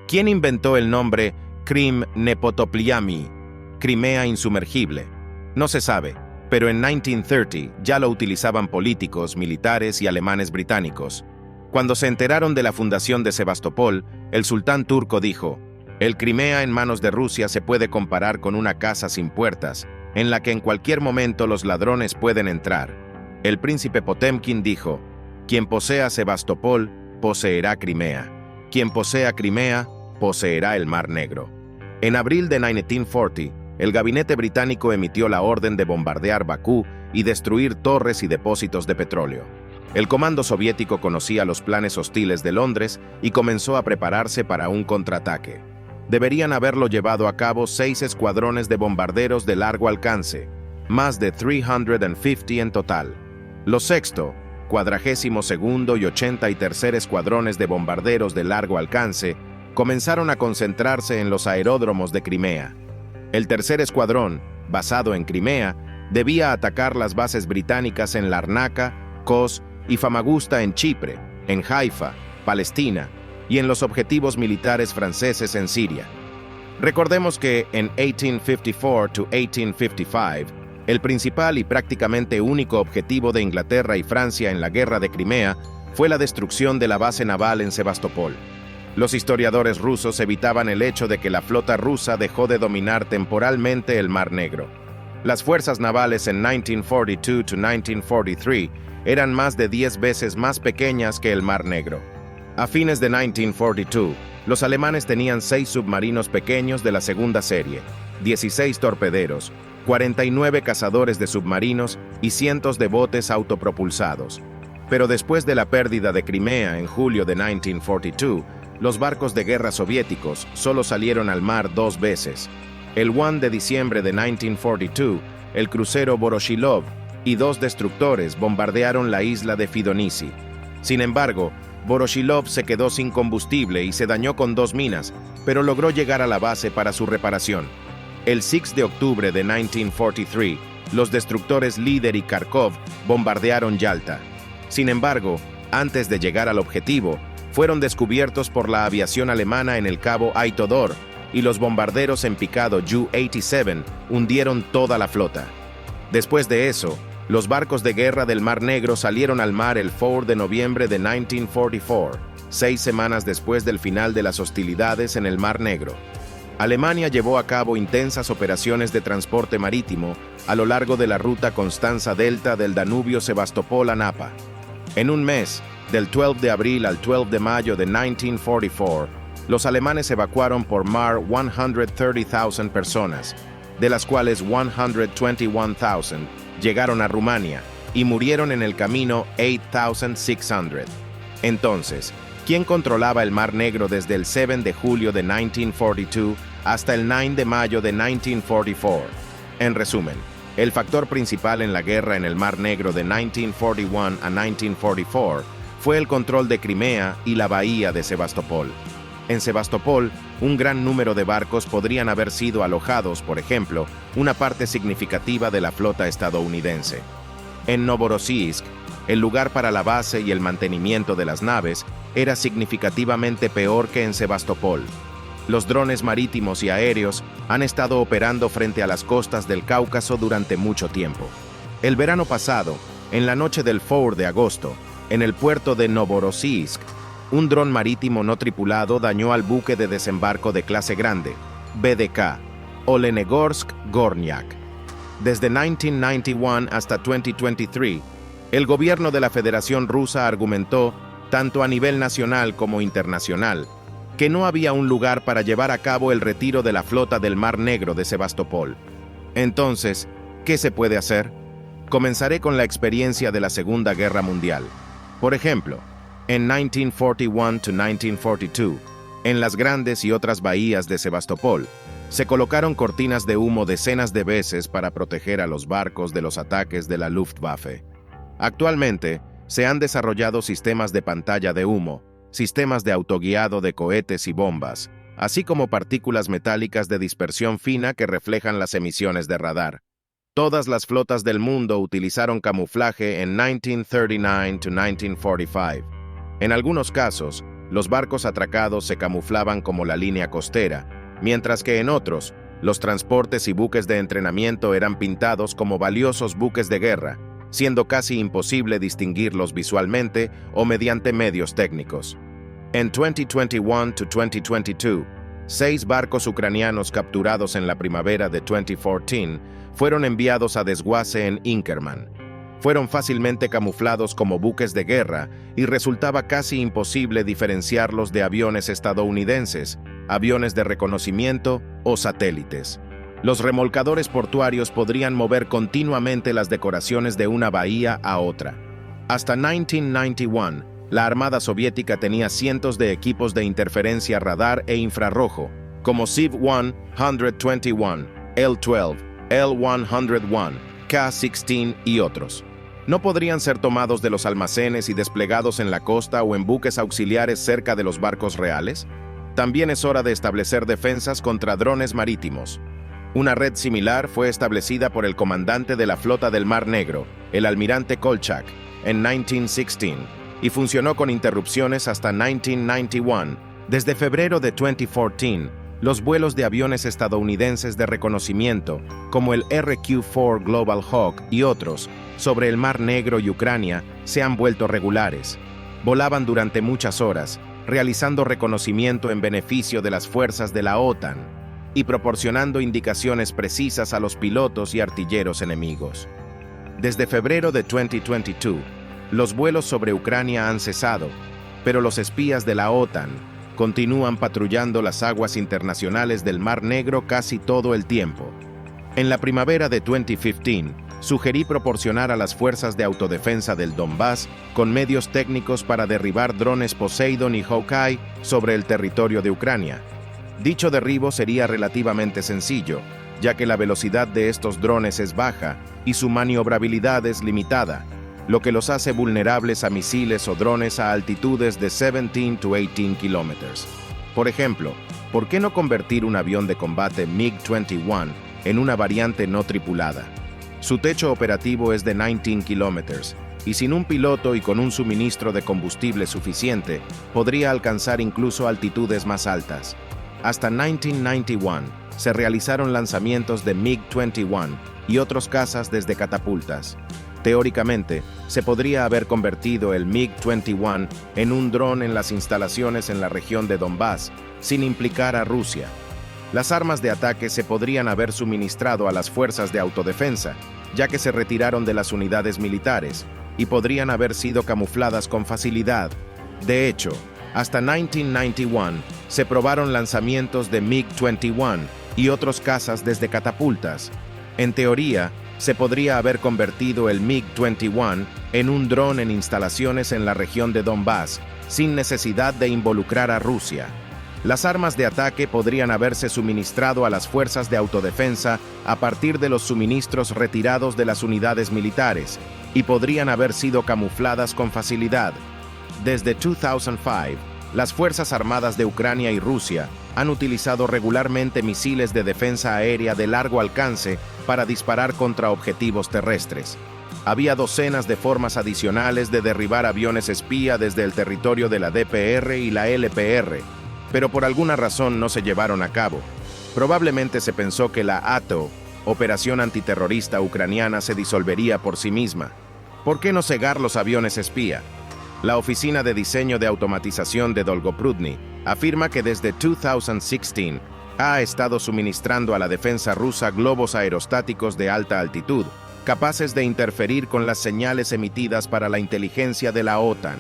¿Quién inventó el nombre Krim Nepotopliami, Crimea insumergible? No se sabe, pero en 1930 ya lo utilizaban políticos, militares y alemanes británicos. Cuando se enteraron de la fundación de Sebastopol, el sultán turco dijo: «El Crimea en manos de Rusia se puede comparar con una casa sin puertas, en la que en cualquier momento los ladrones pueden entrar». El príncipe Potemkin dijo: «Quien posea Sebastopol, poseerá Crimea. Quien posea Crimea, poseerá el Mar Negro». En abril de 1940, el gabinete británico emitió la orden de bombardear Bakú y destruir torres y depósitos de petróleo. El comando soviético conocía los planes hostiles de Londres y comenzó a prepararse para un contraataque. Deberían haberlo llevado a cabo 6 escuadrones de bombarderos de largo alcance, más de 350 en total. Los sexto, 42º y 83 escuadrones de bombarderos de largo alcance comenzaron a concentrarse en los aeródromos de Crimea. El tercer escuadrón, basado en Crimea, debía atacar las bases británicas en Larnaca, Kos y Famagusta en Chipre, en Haifa, Palestina, y en los objetivos militares franceses en Siria. Recordemos que en 1854-1855, el principal y prácticamente único objetivo de Inglaterra y Francia en la Guerra de Crimea fue la destrucción de la base naval en Sebastopol. Los historiadores rusos evitaban el hecho de que la flota rusa dejó de dominar temporalmente el Mar Negro. Las fuerzas navales en 1942-1943 eran más de 10 veces más pequeñas que el Mar Negro. A fines de 1942, los alemanes tenían 6 submarinos pequeños de la segunda serie, 16 torpederos, 49 cazadores de submarinos y cientos de botes autopropulsados. Pero después de la pérdida de Crimea en julio de 1942, los barcos de guerra soviéticos solo salieron al mar 2 veces. El 1 de diciembre de 1942, el crucero Voroshilov y 2 destructores bombardearon la isla de Fidonisi. Sin embargo, Voroshilov se quedó sin combustible y se dañó con 2 minas, pero logró llegar a la base para su reparación. El 6 de octubre de 1943, los destructores Líder y Kharkov bombardearon Yalta. Sin embargo, antes de llegar al objetivo, fueron descubiertos por la aviación alemana en el cabo Aitodor, y los bombarderos en picado Ju-87 hundieron toda la flota. Después de eso, los barcos de guerra del Mar Negro salieron al mar el 4 de noviembre de 1944, 6 semanas después del final de las hostilidades en el Mar Negro. Alemania llevó a cabo intensas operaciones de transporte marítimo a lo largo de la ruta Constanza-Delta del Danubio Sebastopol a Napa. En un mes, del 12 de abril al 12 de mayo de 1944, los alemanes evacuaron por mar 130,000 personas, de las cuales 121,000 llegaron a Rumania y murieron en el camino 8,600. Entonces, ¿quién controlaba el Mar Negro desde el 7 de julio de 1942 hasta el 9 de mayo de 1944? En resumen, el factor principal en la guerra en el Mar Negro de 1941 a 1944 fue el control de Crimea y la bahía de Sebastopol. En Sebastopol, un gran número de barcos podrían haber sido alojados, por ejemplo, una parte significativa de la flota estadounidense. En Novorossiysk, el lugar para la base y el mantenimiento de las naves era significativamente peor que en Sebastopol. Los drones marítimos y aéreos han estado operando frente a las costas del Cáucaso durante mucho tiempo. El verano pasado, en la noche del 4 de agosto, en el puerto de Novorossiysk, un dron marítimo no tripulado dañó al buque de desembarco de clase grande, BDK, Olenegorsk-Gornyak. Desde 1991 hasta 2023, el gobierno de la Federación Rusa argumentó, tanto a nivel nacional como internacional, que no había un lugar para llevar a cabo el retiro de la flota del Mar Negro de Sebastopol. Entonces, ¿qué se puede hacer? Comenzaré con la experiencia de la Segunda Guerra Mundial. Por ejemplo, en 1941-1942, en las grandes y otras bahías de Sebastopol, se colocaron cortinas de humo decenas de veces para proteger a los barcos de los ataques de la Luftwaffe. Actualmente, se han desarrollado sistemas de pantalla de humo, sistemas de autoguiado de cohetes y bombas, así como partículas metálicas de dispersión fina que reflejan las emisiones de radar. Todas las flotas del mundo utilizaron camuflaje en 1939-1945. En algunos casos, los barcos atracados se camuflaban como la línea costera, mientras que en otros, los transportes y buques de entrenamiento eran pintados como valiosos buques de guerra, siendo casi imposible distinguirlos visualmente o mediante medios técnicos. En 2021-2022, 6 barcos ucranianos capturados en la primavera de 2014 fueron enviados a desguace en Inkerman. Fueron fácilmente camuflados como buques de guerra y resultaba casi imposible diferenciarlos de aviones estadounidenses, aviones de reconocimiento o satélites. Los remolcadores portuarios podrían mover continuamente las decoraciones de una bahía a otra. Hasta 1991, la Armada Soviética tenía cientos de equipos de interferencia radar e infrarrojo, como SIV-1, 121, L-12, L-101, K-16 y otros. No podrían ser tomados de los almacenes y desplegados en la costa o en buques auxiliares cerca de los barcos reales. También es hora de establecer defensas contra drones marítimos. Una red similar fue establecida por el comandante de la Flota del Mar Negro, el almirante Kolchak, en 1916, y funcionó con interrupciones hasta 1991. Desde febrero de 2014, los vuelos de aviones estadounidenses de reconocimiento, como el RQ-4 Global Hawk y otros, sobre el Mar Negro y Ucrania, se han vuelto regulares. Volaban durante muchas horas, realizando reconocimiento en beneficio de las fuerzas de la OTAN y proporcionando indicaciones precisas a los pilotos y artilleros enemigos. Desde febrero de 2022, los vuelos sobre Ucrania han cesado, pero los espías de la OTAN continúan patrullando las aguas internacionales del Mar Negro casi todo el tiempo. En la primavera de 2015, sugerí proporcionar a las fuerzas de autodefensa del Donbass con medios técnicos para derribar drones Poseidon y Hawkeye sobre el territorio de Ucrania. Dicho derribo sería relativamente sencillo, ya que la velocidad de estos drones es baja y su maniobrabilidad es limitada, lo que los hace vulnerables a misiles o drones a altitudes de 17 a 18 kilómetros. Por ejemplo, ¿por qué no convertir un avión de combate MiG-21 en una variante no tripulada? Su techo operativo es de 19 kilómetros, y sin un piloto y con un suministro de combustible suficiente, podría alcanzar incluso altitudes más altas. Hasta 1991, se realizaron lanzamientos de MiG-21 y otros cazas desde catapultas. Teóricamente, se podría haber convertido el MiG-21 en un dron en las instalaciones en la región de Donbass, sin implicar a Rusia. Las armas de ataque se podrían haber suministrado a las fuerzas de autodefensa, ya que se retiraron de las unidades militares, y podrían haber sido camufladas con facilidad. De hecho, hasta 1991 se probaron lanzamientos de MiG-21 y otros cazas desde catapultas. En teoría, se podría haber convertido el MiG-21 en un dron en instalaciones en la región de Donbass, sin necesidad de involucrar a Rusia. Las armas de ataque podrían haberse suministrado a las fuerzas de autodefensa a partir de los suministros retirados de las unidades militares y podrían haber sido camufladas con facilidad. Desde 2005, las Fuerzas Armadas de Ucrania y Rusia han utilizado regularmente misiles de defensa aérea de largo alcance para disparar contra objetivos terrestres. Había docenas de formas adicionales de derribar aviones espía desde el territorio de la DPR y la LPR, pero por alguna razón no se llevaron a cabo. Probablemente se pensó que la ATO, Operación Antiterrorista Ucraniana, se disolvería por sí misma. ¿Por qué no cegar los aviones espía? La Oficina de Diseño de Automatización de Dolgoprudny afirma que desde 2016 ha estado suministrando a la defensa rusa globos aerostáticos de alta altitud, capaces de interferir con las señales emitidas para la inteligencia de la OTAN.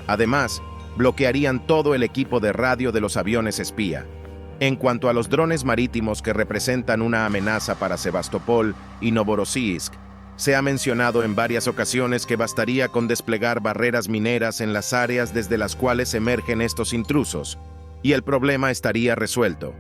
Además, bloquearían todo el equipo de radio de los aviones espía. En cuanto a los drones marítimos que representan una amenaza para Sebastopol y Novorossiysk, se ha mencionado en varias ocasiones que bastaría con desplegar barreras mineras en las áreas desde las cuales emergen estos intrusos, y el problema estaría resuelto.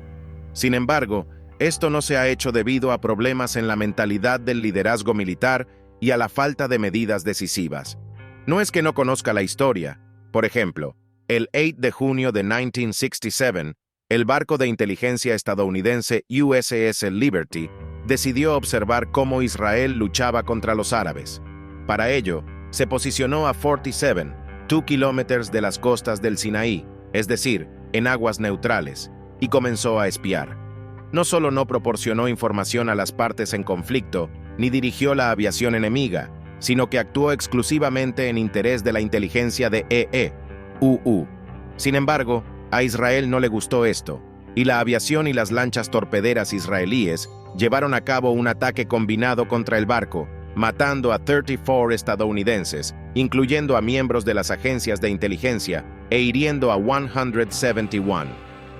Sin embargo, esto no se ha hecho debido a problemas en la mentalidad del liderazgo militar y a la falta de medidas decisivas. No es que no conozca la historia. Por ejemplo, el 8 de junio de 1967, el barco de inteligencia estadounidense USS Liberty decidió observar cómo Israel luchaba contra los árabes. Para ello, se posicionó a 47, 2 kilómetros de las costas del Sinaí, es decir, en aguas neutrales, y comenzó a espiar. No solo no proporcionó información a las partes en conflicto, ni dirigió la aviación enemiga, sino que actuó exclusivamente en interés de la inteligencia de EE-UU. Sin embargo, a Israel no le gustó esto, y la aviación y las lanchas torpederas israelíes llevaron a cabo un ataque combinado contra el barco, matando a 34 estadounidenses, incluyendo a miembros de las agencias de inteligencia, e hiriendo a 171.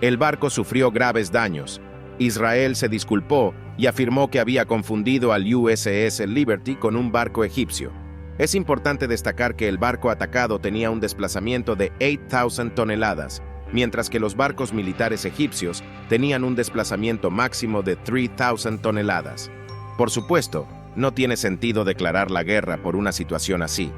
El barco sufrió graves daños. Israel se disculpó y afirmó que había confundido al USS Liberty con un barco egipcio. Es importante destacar que el barco atacado tenía un desplazamiento de 8,000 toneladas, mientras que los barcos militares egipcios tenían un desplazamiento máximo de 3,000 toneladas. Por supuesto, no tiene sentido declarar la guerra por una situación así.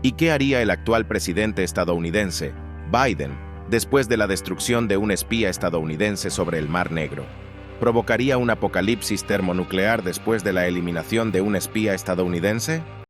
¿Y qué haría el actual presidente estadounidense, Biden, después de la destrucción de un espía estadounidense sobre el Mar Negro? ¿Provocaría un apocalipsis termonuclear después de la eliminación de un espía estadounidense?